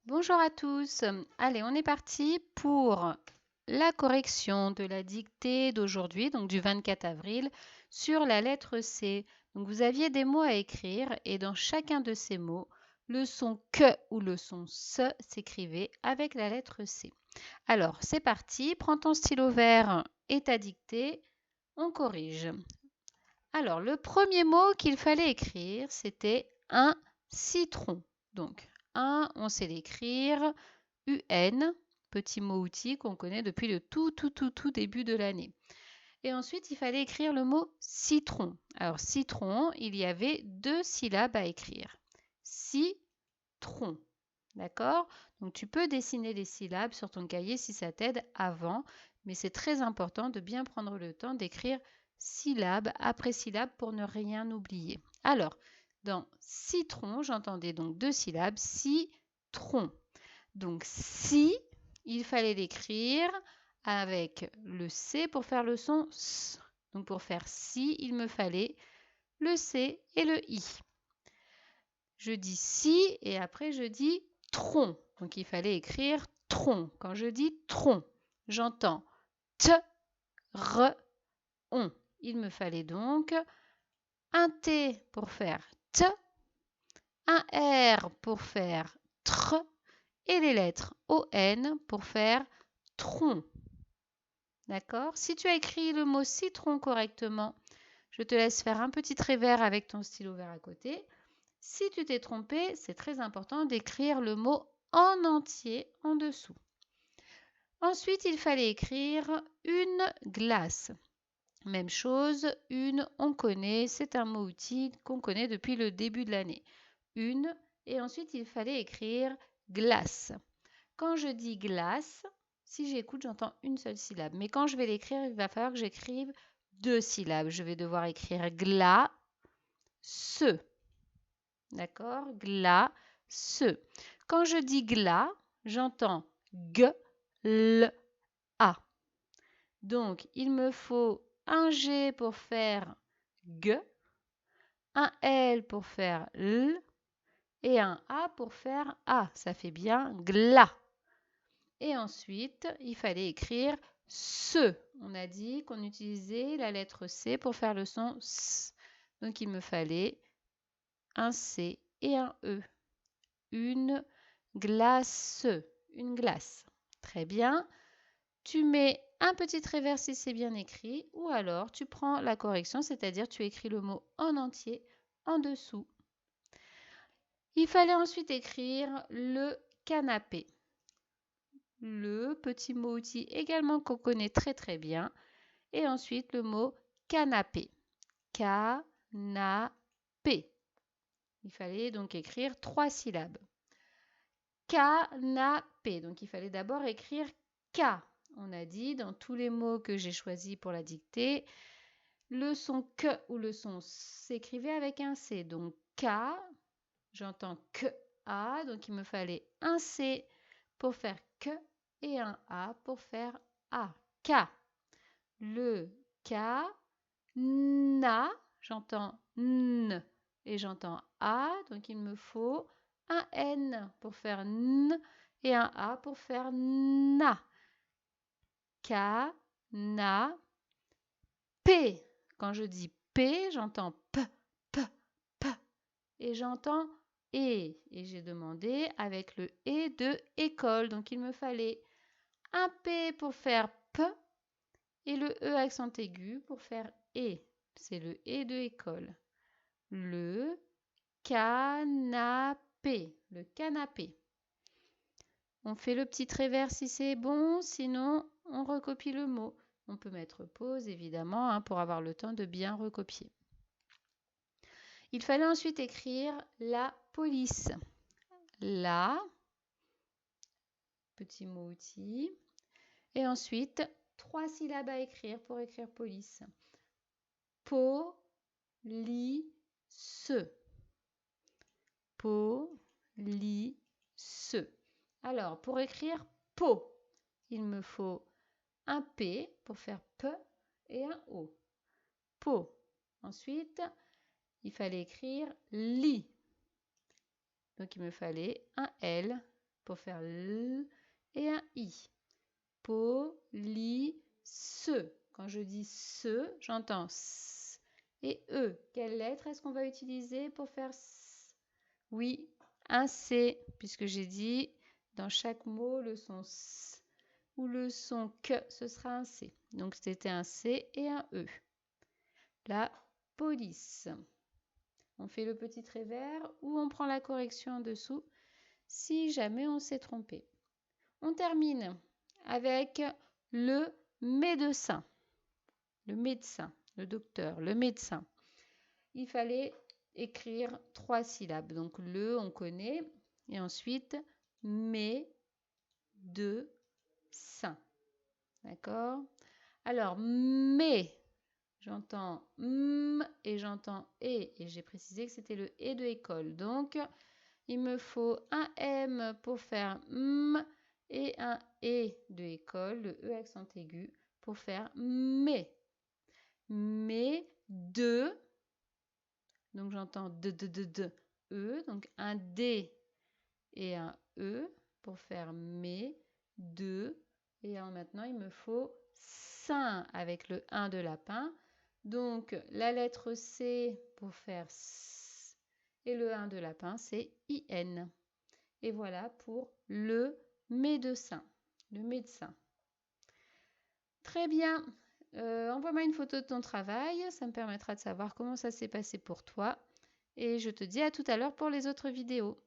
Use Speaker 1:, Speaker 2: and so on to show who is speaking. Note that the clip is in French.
Speaker 1: Bonjour à tous. Allez, on est parti pour la correction de la dictée d'aujourd'hui, donc du 24 avril, sur la lettre C. Donc vous aviez des mots à écrire et dans chacun de ces mots, le son que ou le son se s'écrivait avec la lettre C. Alors, c'est parti. Prends ton stylo vert et ta dictée. On corrige. Alors, le premier mot qu'il fallait écrire, c'était un citron. Donc, on sait l'écrire. UN, petit mot outil qu'on connaît depuis le tout début de l'année. Et ensuite, il fallait écrire le mot citron. Alors, citron, il y avait 2 syllabes à écrire. Citron. D'accord? Donc, tu peux dessiner les syllabes sur ton cahier si ça t'aide avant, mais c'est très important de bien prendre le temps d'écrire syllabe après syllabe pour ne rien oublier. Alors, dans citron, j'entendais donc 2 syllabes, citron. Donc si, il fallait l'écrire avec le C pour faire le son S. Donc pour faire si, il me fallait le C et le I. Je dis si et après je dis tronc. Donc il fallait écrire tronc. Quand je dis tronc, j'entends T, R, on. Il me fallait donc un T pour faire T, un R pour faire tr et les lettres ON pour faire tronc. D'accord? Si tu as écrit le mot citron correctement, je te laisse faire un petit trait vert avec ton stylo vert à côté. Si tu t'es trompé, c'est très important d'écrire le mot en entier en dessous. Ensuite, il fallait écrire une glace. Même chose, une, on connaît, c'est un mot outil qu'on connaît depuis le début de l'année. Une, et ensuite il fallait écrire glace. Quand je dis glace, si j'écoute, j'entends une seule syllabe. Mais quand je vais l'écrire, il va falloir que j'écrive 2 syllabes. Je vais devoir écrire gla, se. D'accord? Gla, se. Quand je dis gla, j'entends g, l, a. Donc, il me faut un G pour faire G, un L pour faire L et un A pour faire A. Ça fait bien gla. Et ensuite, il fallait écrire ce. On a dit qu'on utilisait la lettre C pour faire le son S. Donc, il me fallait un C et un E. Une glace. Une glace. Très bien. Tu mets un petit trait vert si c'est bien écrit, ou alors tu prends la correction, c'est-à-dire tu écris le mot en entier en dessous. Il fallait ensuite écrire le canapé. Le petit mot outil également qu'on connaît très bien. Et ensuite le mot canapé. Canapé. Il fallait donc écrire 3 syllabes. Canapé. Donc il fallait d'abord écrire K. On a dit dans tous les mots que j'ai choisis pour la dictée, le son que ou le son s'écrivait avec un C. Donc K, j'entends que A, donc il me fallait un C pour faire que et un A pour faire A. K. Le K, na, j'entends N et j'entends A, donc il me faut un N pour faire N et un A pour faire Na. K, na, P. Quand je dis P, j'entends P, P, P et j'entends E. Et j'ai demandé avec le E de école, donc il me fallait un P pour faire P et le E accent aigu pour faire E. C'est le E de école. Le canapé. Le canapé. On fait le petit trait vert si c'est bon, sinon on recopie le mot. On peut mettre pause évidemment pour avoir le temps de bien recopier. Il fallait ensuite écrire la police. La, petit mot outil. Et ensuite, 3 syllabes à écrire pour écrire police. Police. Police. Alors, pour écrire po, il me faut un P pour faire P et un O. Po. Ensuite, il fallait écrire li. Donc, il me fallait un L pour faire L et un I. Police. Quand je dis ce, j'entends S et E. Quelle lettre est-ce qu'on va utiliser pour faire S? Oui, un C, puisque j'ai dit dans chaque mot le son S ou le son que, ce sera un C. Donc c'était un C et un E. La police. On fait le petit trait vert ou on prend la correction en dessous si jamais on s'est trompé. On termine avec le médecin. Le médecin, le docteur, le médecin. Il fallait écrire 3 syllabes. Donc le, on connaît. Et ensuite, médecin. D'accord? Alors, mais, j'entends m et j'entends et j'ai précisé que c'était le et de école. Donc, il me faut un m pour faire m et un e de école, le e accent aigu, pour faire mais. Mais de, donc j'entends de, e, donc un d et un e pour faire mais, de, et maintenant il me faut saint avec le 1 de lapin. Donc la lettre C pour faire S et le 1 de lapin, c'est IN. Et voilà pour le médecin, le médecin. Très bien. Envoie-moi une photo de ton travail, ça me permettra de savoir comment ça s'est passé pour toi. Et je te dis à tout à l'heure pour les autres vidéos.